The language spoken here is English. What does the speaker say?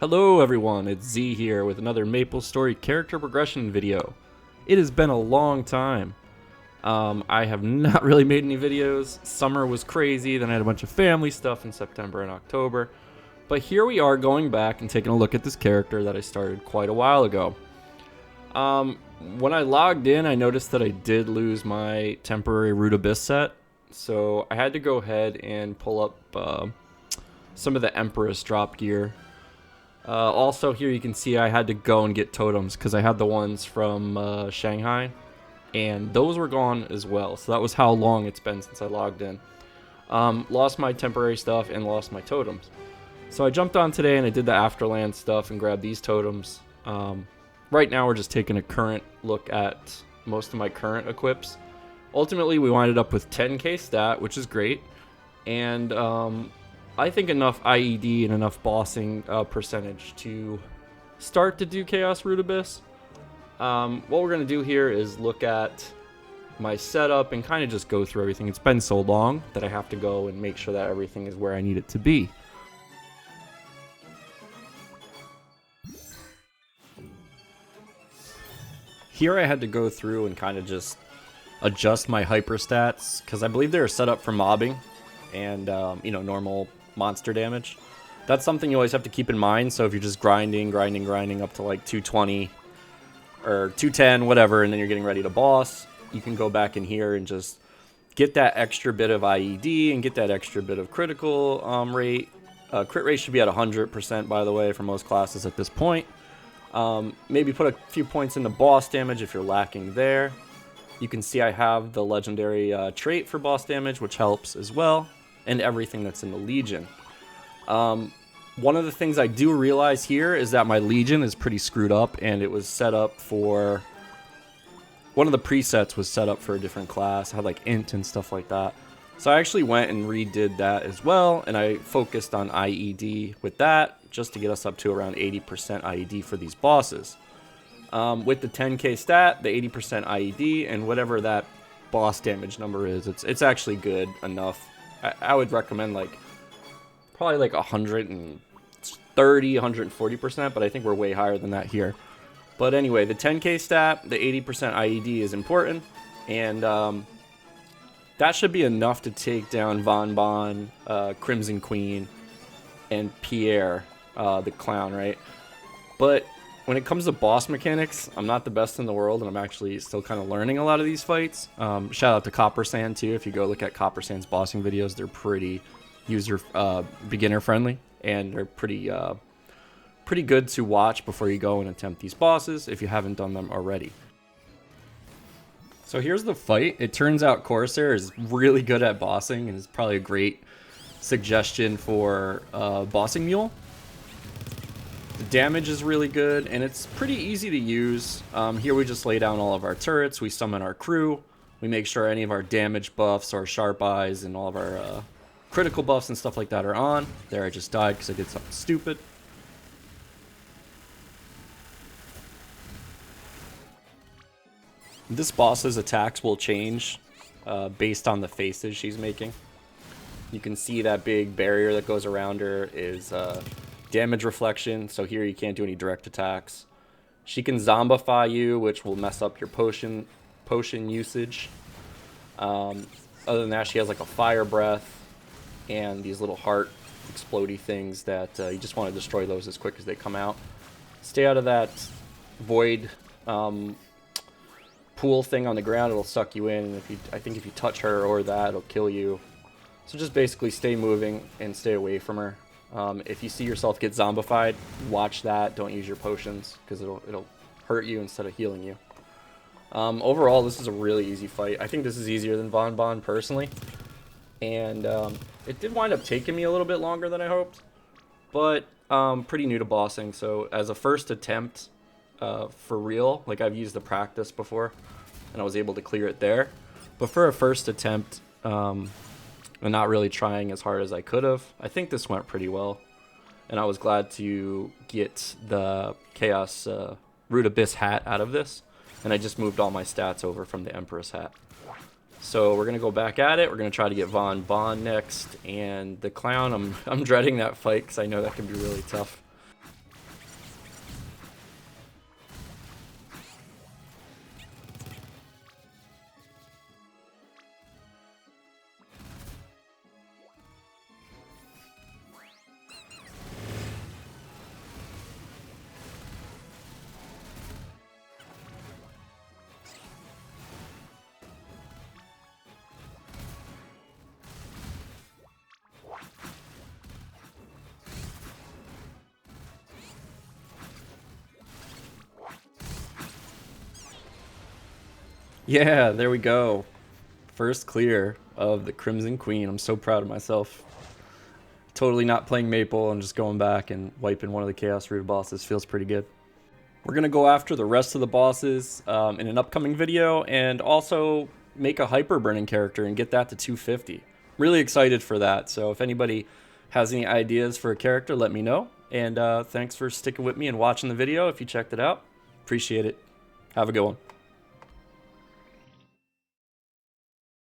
Hello everyone, it's Z here with another Maplestory character progression video. It has been a long time. I have not really made any videos. Summer was crazy, then I had a bunch of family stuff in September and October. But here we are going back and taking a look at this character that I started quite a while ago. When I logged in, I noticed that I did lose my temporary Root Abyss set. So I had to go ahead and pull up some of the Empress drop gear. Also here you can see I had to go and get totems because I had the ones from Shanghai and those were gone as well. So that was how long it's been since I logged in. Lost my temporary stuff and lost my totems. So I jumped on today and I did the Afterland stuff and grabbed these totems. Right now we're just taking a current look at most of my current equips. Ultimately we winded up with 10k stat, which is great. And I think enough IED and enough bossing percentage to start to do Chaos Root Abyss. What we're going to do here is look at my setup and kind of just go through everything. It's been so long that I have to go and make sure that everything is where I need it to be. Here I had to go through and kind of just adjust my hyper stats because I believe they were set up for mobbing and normal monster damage. That's something you always have to keep in mind. So if you're just grinding up to like 220 or 210, whatever, and then you're getting ready to boss, you can go back in here and just get that extra bit of IED and get that extra bit of critical rate. Crit rate should be at 100%, by the way, for most classes at this point. Maybe put a few points into boss damage if you're lacking there. You can see I have the legendary trait for boss damage, which helps as well, and everything that's in the Legion. One of the things I do realize here is that my Legion is pretty screwed up, and it was set up for... One of the presets was set up for a different class. It had like int and stuff like that. So I actually went and redid that as well, and I focused on IED with that, just to get us up to around 80% IED for these bosses. With the 10k stat, the 80% IED, and whatever that boss damage number is, it's actually good enough. I would recommend probably like 130, 140%, but I think we're way higher than that here. But anyway, the 10k stat, the 80% IED is important, and that should be enough to take down Von Bon, Crimson Queen, and Pierre, the clown, right? But when it comes to boss mechanics, I'm not the best in the world, and I'm actually still kind of learning a lot of these fights. Shout out to Corsair too. If you go look at Corsair's bossing videos, they're pretty user beginner friendly, and they're pretty good to watch before you go and attempt these bosses if you haven't done them already. So here's the fight. It turns out Corsair is really good at bossing and is probably a great suggestion for bossing mule. The damage is really good, and it's pretty easy to use. Here we just lay down all of our turrets, we summon our crew, we make sure any of our damage buffs, our sharp eyes, and all of our critical buffs and stuff like that are on. There, I just died because I did something stupid. This boss's attacks will change based on the faces she's making. You can see that big barrier that goes around her is damage reflection, so here you can't do any direct attacks. She can zombify you, which will mess up your potion usage. Other than that, she has like a fire breath and these little heart explodey things that you just want to destroy those as quick as they come out. Stay out of that void pool thing on the ground. It'll suck you in, and I think if you touch her or that, it'll kill you. So just basically stay moving and stay away from her. If you see yourself get zombified, watch that. Don't use your potions because it'll hurt you instead of healing you. Overall, this is a really easy fight. I think this is easier than Von Bon personally, and it did wind up taking me a little bit longer than I hoped, but pretty new to bossing. So as a first attempt, for real, like I've used the practice before, and I was able to clear it there. But for a first attempt, and not really trying as hard as I could have, I think this went pretty well, and I was glad to get the Chaos Root Abyss hat out of this, and I just moved all my stats over from the Empress hat. So we're gonna go back at it. We're gonna try to get Von Bon next, and the clown. I'm dreading that fight because I know that can be really tough. Yeah, there we go. First clear of the Crimson Queen. I'm so proud of myself. Totally not playing Maple and just going back and wiping one of the Chaos Root bosses feels pretty good. We're going to go after the rest of the bosses in an upcoming video, and also make a Hyper Burning character and get that to 250. Really excited for that, so if anybody has any ideas for a character, let me know. And thanks for sticking with me and watching the video if you checked it out. Appreciate it. Have a good one.